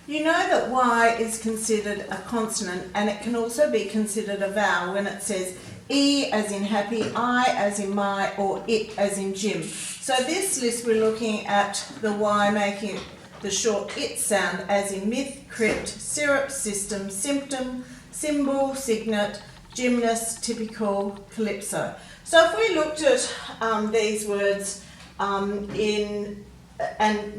You know that Y is considered a consonant, and it can also be considered a vowel when it says E as in happy, I as in my, or it as in Jim. So this list we're looking at the Y making the short it sound as in myth, crypt, syrup, system, symptom, symbol, signet, gymnast, typical, calypso. So if we looked at these words and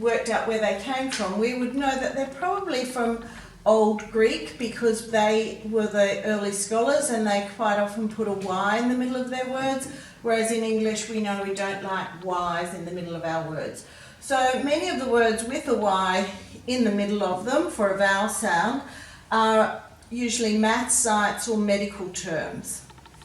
worked out where they came from, we would know that they're probably from Old Greek, because they were the early scholars and they quite often put a Y in the middle of their words, whereas in English we know we don't like Ys in the middle of our words. So many of the words with a Y in the middle of them for a vowel sound are usually maths, science or medical terms.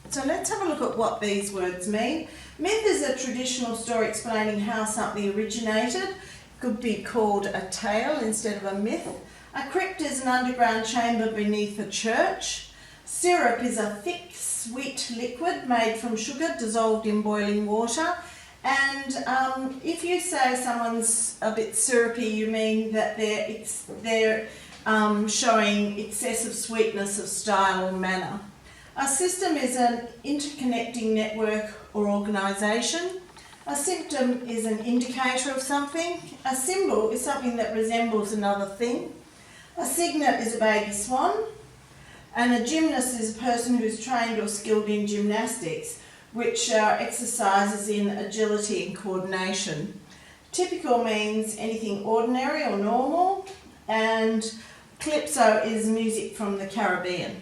So let's have a look at what these words mean. Myth is a traditional story explaining how something originated. It could be called a tale instead of a myth. A crypt is an underground chamber beneath a church. Syrup is a thick, sweet liquid made from sugar dissolved in boiling water. And if you say someone's a bit syrupy, you mean that they're showing excessive sweetness of style or manner. A system is an interconnecting network or organisation. A symptom is an indicator of something. A symbol is something that resembles another thing. A signet is a baby swan. And a gymnast is a person who is trained or skilled in gymnastics, which are exercises in agility and coordination. Typical means anything ordinary or normal. And calypso is music from the Caribbean.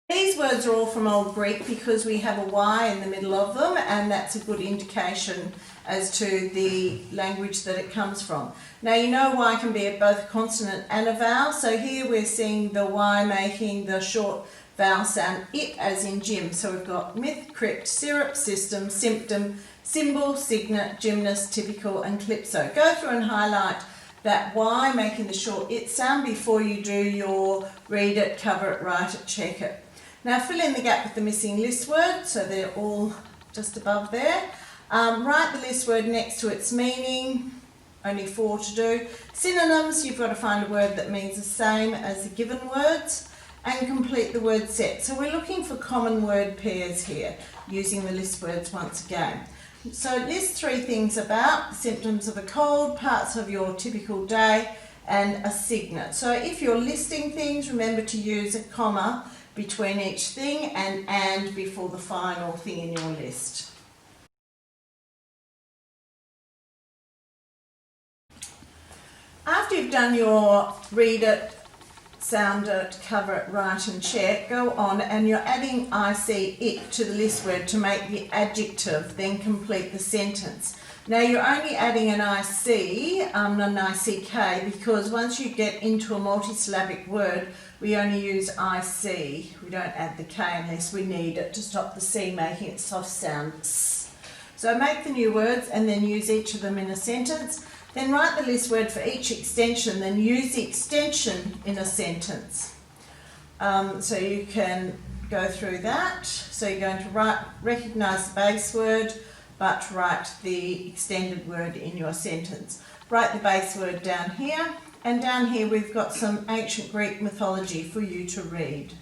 These words are all from Old Greek because we have a Y in the middle of them, and that's a good indication as to the language that it comes from. Now you know Y can be both a consonant and a vowel, so here we're seeing the Y making the short vowel sound it as in Jim. So we've got myth, crypt, syrup, system, symptom, symbol, signet, gymnast, typical and calypso. Go through and highlight that Y making the short it sound before you do your read it, cover it, write it, check it. Now fill in the gap with the missing list word, so they're all just above there. Write the list word next to its meaning, only 4 to do. Synonyms, you've got to find a word that means the same as the given words, and complete the word set. So we're looking for common word pairs here, using the list words once again. So list 3 things about: symptoms of a cold, parts of your typical day, and a signet. So if you're listing things, remember to use a comma between each thing and before the final thing in your list. After you've done your read it, sound it, cover it, write and check, go on and you're adding it to the list word to make the adjective, then complete the sentence. Now you're only adding an IC, not an ICK, because once you get into a multisyllabic word, we only use IC. We don't add the K unless we need it to stop the C making its soft sound. So make the new words and then use each of them in a sentence. Then write the list word for each extension, then use the extension in a sentence. So you can go through that. So you're going to recognise the base word, but write the extended word in your sentence. Write the base word down here, and down here we've got some ancient Greek mythology for you to read.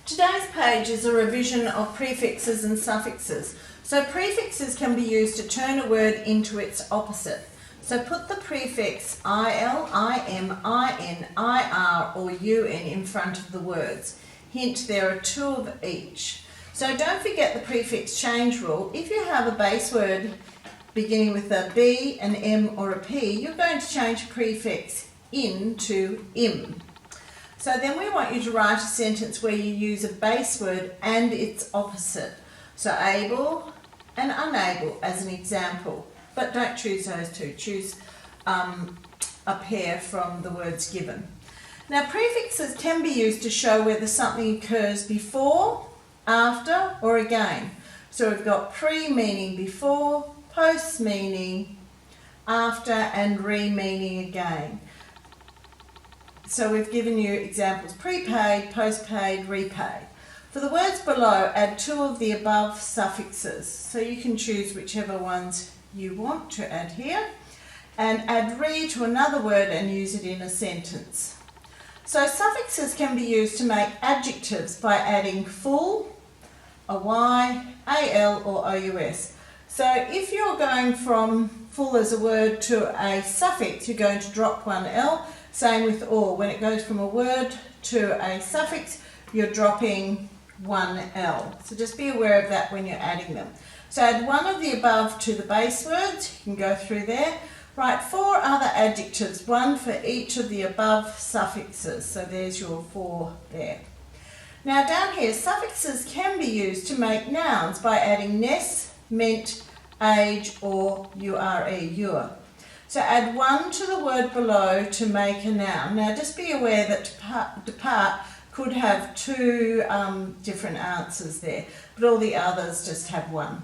Today's page is a revision of prefixes and suffixes. So prefixes can be used to turn a word into its opposite. So put the prefix IL, IM, IN, IR or UN in front of the words. Hint, there are 2 of each. So don't forget the prefix change rule. If you have a base word beginning with a B, an M or a P, you're going to change prefix in to im. So then we want you to write a sentence where you use a base word and its opposite. So able and unable as an example. But don't choose those 2. Choose a pair from the words given. Now prefixes can be used to show whether something occurs before, after or again. So we've got pre meaning before, post meaning after and re meaning again. So we've given you examples: prepaid, postpaid, repaid. For the words below, add 2 of the above suffixes. So you can choose whichever ones you want to add here. And add re to another word and use it in a sentence. So suffixes can be used to make adjectives by adding full, a y, al or ous. So if you're going from full as a word to a suffix, you're going to drop one l. Same with or. When it goes from a word to a suffix, you're dropping one l. So just be aware of that when you're adding them. So add 1 of the above to the base words. You can go through there. Write 4 other adjectives, 1 for each of the above suffixes. So there's your 4 there. Now down here, suffixes can be used to make nouns by adding ness, meant, age or ure. So add 1 to the word below to make a noun. Now just be aware that depart could have 2 different answers there, but all the others just have 1.